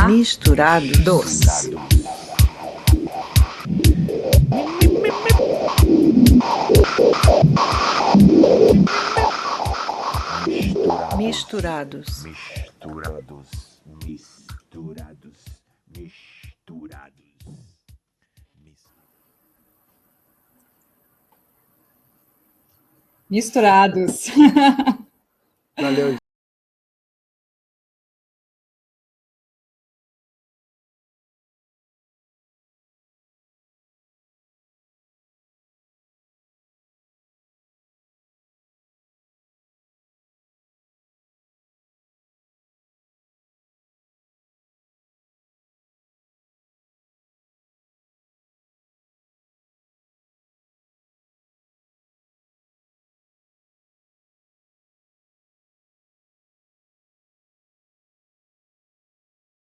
Misturados. Misturados. Misturados. Valeu.